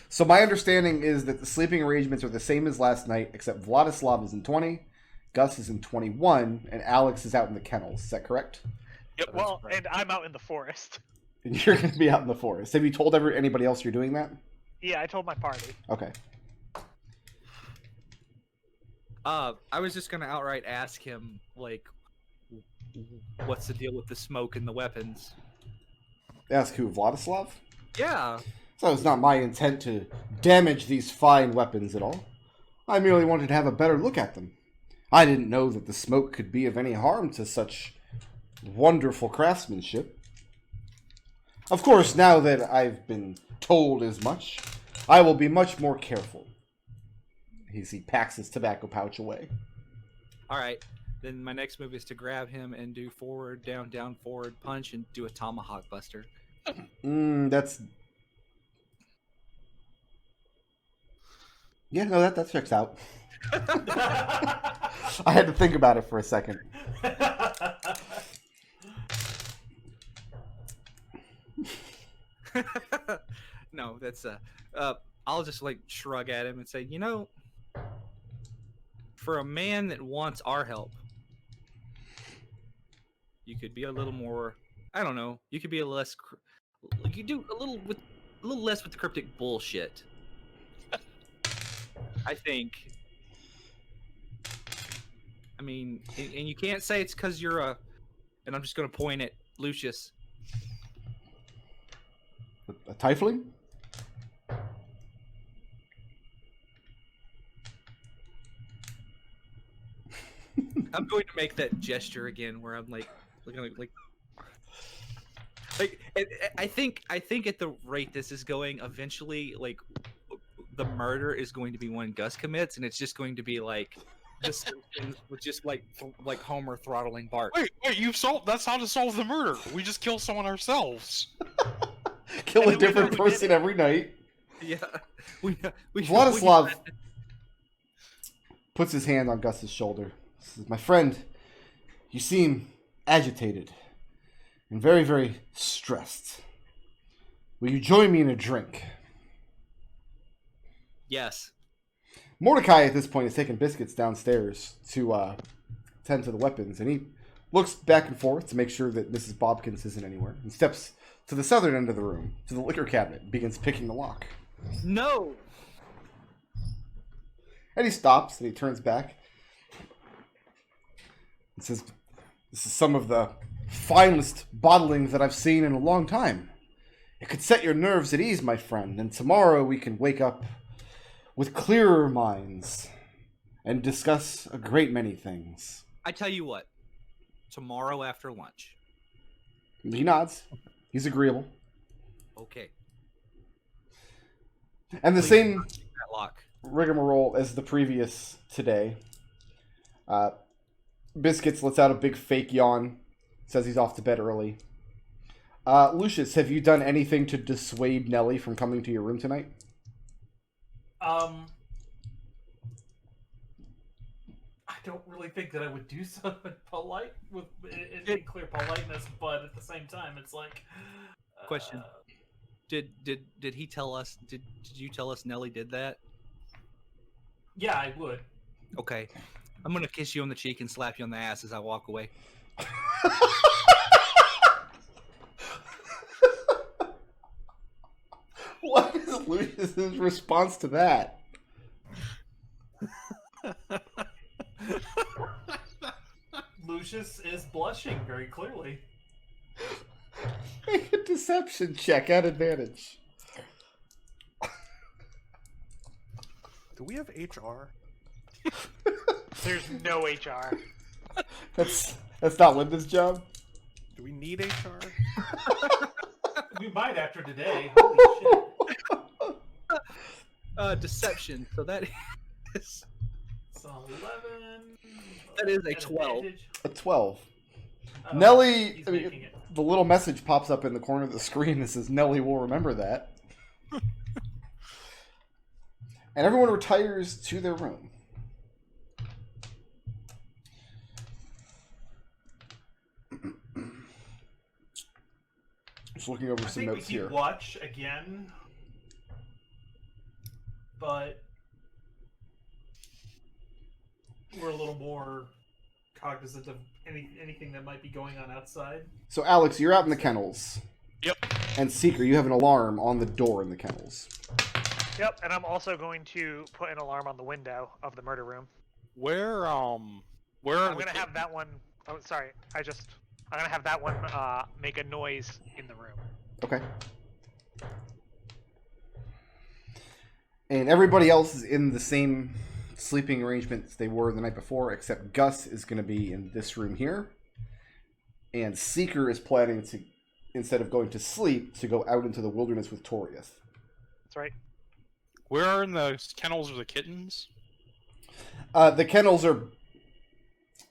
So my understanding is that the sleeping arrangements are the same as last night, except Vladislav is in 20, Gus is in 21, and Alex is out in the kennels. Is that correct? Yep. Well, and I'm out in the forest. And you're going to be out in the forest. Have you told anybody else you're doing that? Yeah, I told my party. Okay. I was just gonna outright ask him, like, what's the deal with the smoke and the weapons? Ask who, Vladislav? Yeah. So it's not my intent to damage these fine weapons at all. I merely wanted to have a better look at them. I didn't know that the smoke could be of any harm to such wonderful craftsmanship. Of course, now that I've been told as much, I will be much more careful. He packs his tobacco pouch away. Alright, then my next move is to grab him and do forward, down, down, forward, punch, and do a tomahawk buster. That's... Yeah, no, that checks out. I had to think about it for a second. No, that's I'll just like shrug at him and say, you know, for a man that wants our help, you could be a little more, I don't know, you could be a less, you could do a little less with the cryptic bullshit. I think. I mean, and you can't say it's because you're and I'm just going to point at Lucius. A Tiefling? I'm going to make that gesture again, where I'm like, looking like I think at the rate this is going, eventually, like, the murder is going to be one Gus commits, and it's just going to be like just with just like Homer throttling Bart. Wait, you've solved. That's how to solve the murder. We just kill someone ourselves. Kill a different person every night. Yeah, Vladislav puts his hand on Gus's shoulder. Says, "My friend, you seem agitated and very, very stressed. Will you join me in a drink?" Yes. Mordecai at this point is taking biscuits downstairs to tend to the weapons, and he looks back and forth to make sure that Mrs. Bobkins isn't anywhere, and steps to the southern end of the room, to the liquor cabinet, and begins picking the lock. No. And he stops, and he turns back, and says, "This is some of the finest bottling that I've seen in a long time. It could set your nerves at ease, my friend, and tomorrow we can wake up with clearer minds and discuss a great many things." I tell you what, tomorrow after lunch. He nods. He's agreeable. Okay. And the Please same not take that lock. rigmarole as the previous today. Biscuits lets out a big fake yawn, says he's off to bed early. Lucius, have you done anything to dissuade Nelly from coming to your room tonight? I don't really think that I would do so in clear politeness, but at the same time, it's like. Question. Did he tell us? Did you tell us Nelly did that? Yeah, I would. Okay. I'm gonna kiss you on the cheek and slap you on the ass as I walk away. What is Lucius's response to that? Lucius is blushing very clearly. Make a deception check at advantage. Do we have HR? There's no HR. That's not Linda's job. Do we need HR? We might after today. Holy shit. Deception. So that is So 11. That is a At 12. advantage. A 12. Oh, Nelly, he's I mean, making it. the little message pops up in the corner of the screen that says Nelly will remember that. And everyone retires to their room. Just looking over I some think we notes keep here. watch again, but we're a little more cognizant of anything that might be going on outside. So, Alex, you're out in the kennels. Yep. And Seeker, you have an alarm on the door in the kennels. Yep, and I'm also going to put an alarm on the window of the murder room. Where I'm are gonna have that one. Oh, sorry. I'm gonna have that one make a noise in the room. Okay. And everybody else is in the same sleeping arrangements they were the night before, except Gus is going to be in this room here. And Seeker is planning to, instead of going to sleep, to go out into the wilderness with Torius. That's right. Where are in the kennels of the kittens? The kennels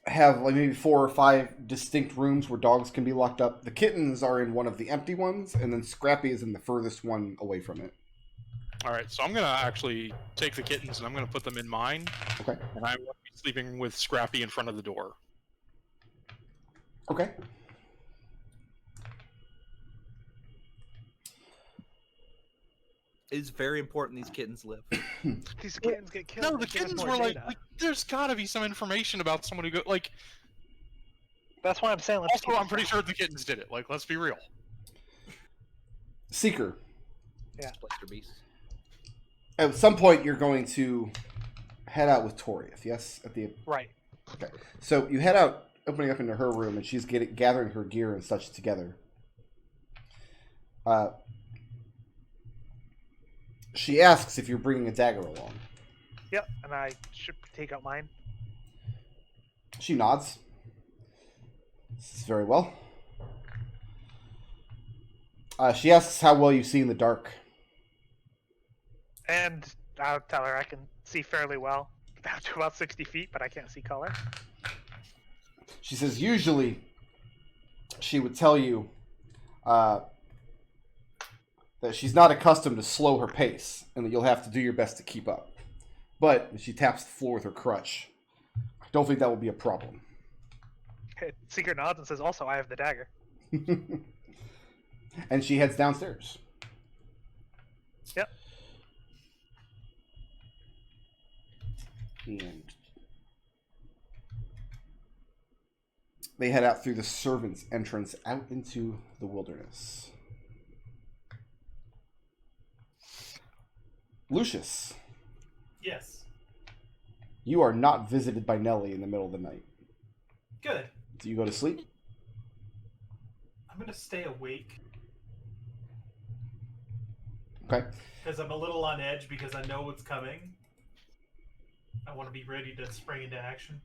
have like maybe 4 or 5 distinct rooms where dogs can be locked up. The kittens are in one of the empty ones, and then Scrappy is in the furthest one away from it. All right, so I'm gonna actually take the kittens and I'm gonna put them in mine, Okay. and I'm gonna be sleeping with Scrappy in front of the door. Okay. It's very important these kittens live. These kittens get killed. No, and the give us kittens more were like, data. there's gotta be some information about someone who go like. That's why I'm saying. Let's Also, keep I'm it pretty fresh. sure the kittens did it. Like, let's be real. Seeker, Yeah. Blaster beast. at some point you're going to head out with Torius, yes? At the Right. Okay. So you head out, opening up into her room, and she's gathering her gear and such together. She asks if you're bringing a dagger along. Yep. And I should take out mine. She nods. This is very well. She asks how well you see in the dark. And I'll tell her I can see fairly well, down to about 60 feet, but I can't see color. She says usually she would tell you that she's not accustomed to slow her pace and that you'll have to do your best to keep up. But she taps the floor with her crutch. I don't think that will be a problem. Seeker nods and says, "Also, I have the dagger." And she heads downstairs. Yep. And they head out through the servants' entrance out into the wilderness. Lucius, Yes. you are not visited by Nelly in the middle of the night. Good. Do you go to sleep? I'm gonna stay awake Okay. because I'm a little on edge because I know what's coming. I want to be ready to spring into action.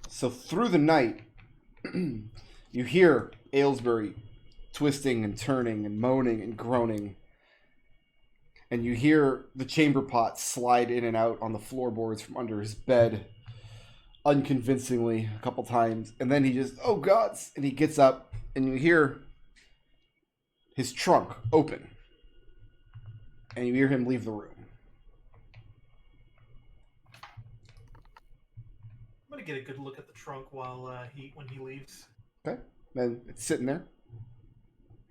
So through the night, you hear Aylesbury twisting and turning and moaning and groaning. And you hear the chamber pot slide in and out on the floorboards from under his bed, unconvincingly, a couple times. And then he just, oh gods, and he gets up, and you hear his trunk open. And you hear him leave the room. I'm gonna get a good look at the trunk while when he leaves. Okay. And it's sitting there.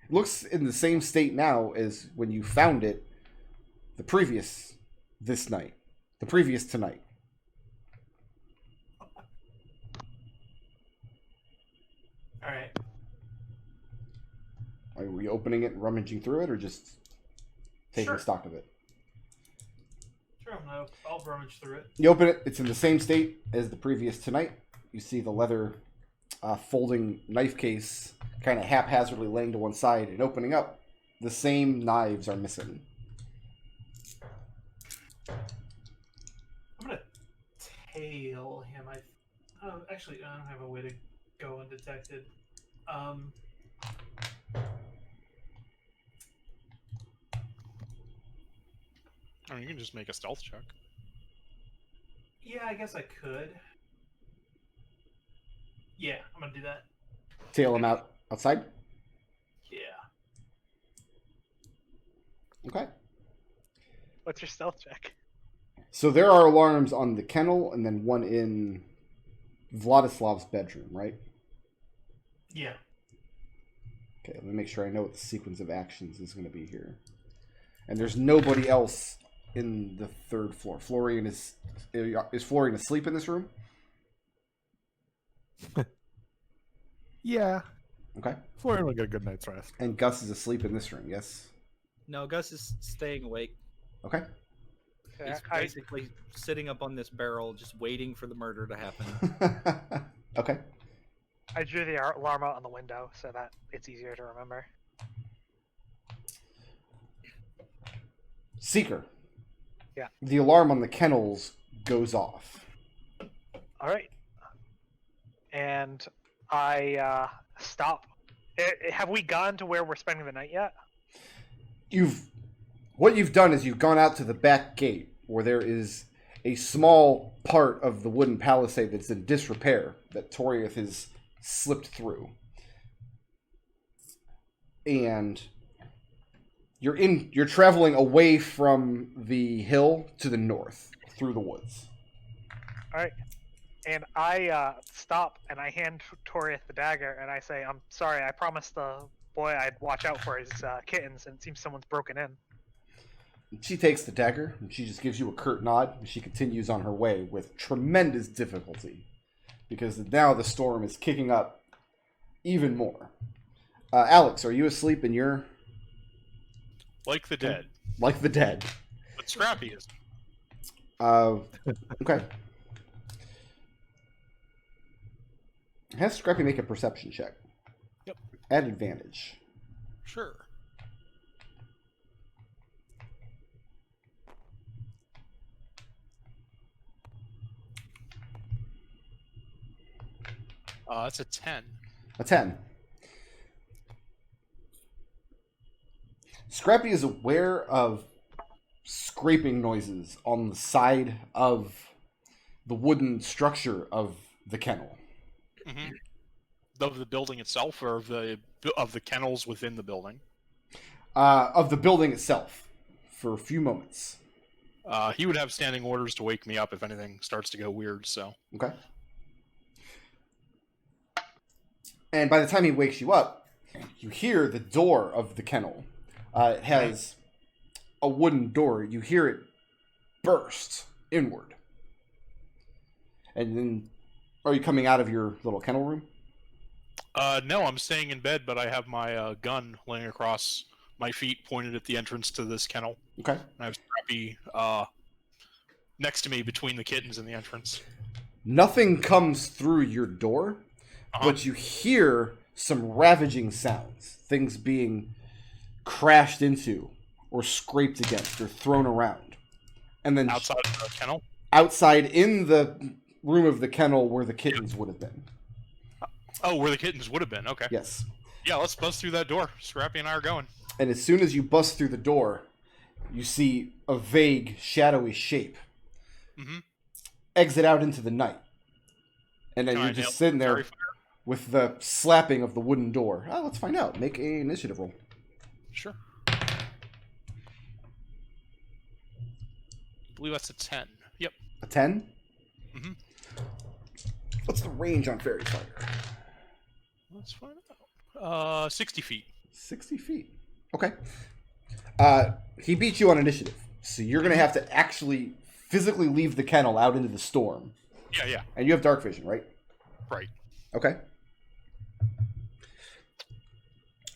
It looks in the same state now as when you found it the previous tonight. All right. Are we opening it and rummaging through it, or just taking Sure. stock of it? Sure, I'll rummage through it. You open it. It's in the same state as the previous tonight. You see the leather folding knife case kind of haphazardly laying to one side, and opening up, the same knives are missing. I'm gonna tail him. Actually, I don't have a way to go undetected. I mean, you can just make a stealth check. Yeah, I guess I could. Yeah, I'm gonna do that. Tail him outside. Yeah. Okay. What's your stealth check? So there are alarms on the kennel, and then one in Vladislav's bedroom, right? Yeah. Okay, let me make sure I know what the sequence of actions is going to be here. And there's nobody else in the third floor. Florian is Florian asleep in this room? Yeah. Okay. Florian will get a good night's rest. And Gus is asleep in this room, yes? No, Gus is staying awake. Okay. He's basically sitting up on this barrel, just waiting for the murder to happen. Okay. I drew the alarm out on the window so that it's easier to remember. Seeker. Yeah. The alarm on the kennels goes off. All right. And I stop. Have we gone to where we're spending the night yet? What you've done is you've gone out to the back gate where there is a small part of the wooden palisade that's in disrepair that Toriath has slipped through. And you're traveling away from the hill to the north through the woods. All right. And I stop and I hand Toriath the dagger and I say, "I'm sorry. I promised the boy I'd watch out for his kittens, and it seems someone's broken in." She takes the dagger and she just gives you a curt nod, and she continues on her way with tremendous difficulty because now the storm is kicking up even more. Alex, are you asleep in your... Like the dead. Like the dead. But Scrappy is. Okay. Have Scrappy make a perception check. Yep. At advantage. Sure. That's a 10. A 10. Scrappy is aware of scraping noises on the side of the wooden structure of the kennel. Mm-hmm. Of the building itself, or of the kennels within the building? Of the building itself, for a few moments. He would have standing orders to wake me up if anything starts to go weird, so... Okay. And by the time he wakes you up, you hear the door of the kennel. It has a wooden door. You hear it burst inward. And then, are you coming out of your little kennel room? No, I'm staying in bed, but I have my gun laying across my feet, pointed at the entrance to this kennel. Okay. And I have Scrappy next to me between the kittens and the entrance. Nothing comes through your door, but you hear some ravaging sounds. Things being crashed into or scraped against or thrown around. And then Outside of the kennel? Outside in the room of the kennel where the kittens would have been. Oh, where the kittens would have been. Okay. Yes. Yeah, let's bust through that door. Scrappy and I are going. And as soon as you bust through the door, you see a vague, shadowy shape exit out into the night. And then you're just sitting there with the slapping of the wooden door. Oh, let's find out. Make an initiative roll. Sure. I believe that's a 10. Yep. A 10? Mm-hmm. What's the range on Fairy Fire? Let's find out. 60 feet. 60 feet. Okay. He beat you on initiative. So you're going to have to actually physically leave the kennel out into the storm. Yeah. And you have dark vision, right? Right. Okay.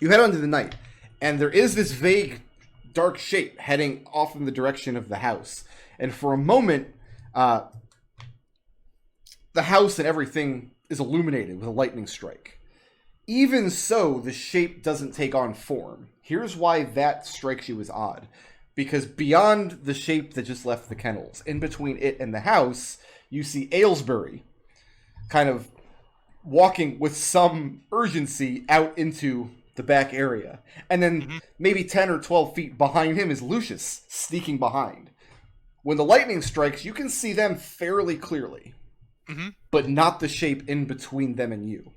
You head on to the night, and there is this vague, dark shape heading off in the direction of the house. And for a moment, the house and everything is illuminated with a lightning strike. Even so, the shape doesn't take on form. Here's why that strikes you as odd. Because beyond the shape that just left the kennels, in between it and the house, you see Aylesbury kind of walking with some urgency out into the back area. And then maybe 10 or 12 feet behind him is Lucius, sneaking behind. When the lightning strikes, you can see them fairly clearly, but not the shape in between them and you.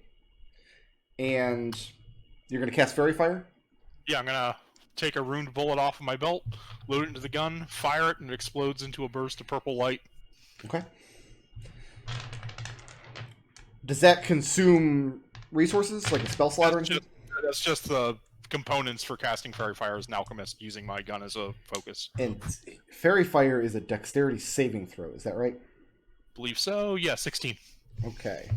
And you're going to cast Fairy Fire? Yeah, I'm going to take a ruined bullet off of my belt, load it into the gun, fire it, and it explodes into a burst of purple light. Okay. Does that consume resources, like a spell slot or anything? That's just the components for casting Fairy Fire as an alchemist, using my gun as a focus. And Fairy Fire is a dexterity saving throw, is that right? Believe so. Yeah, 16. Okay.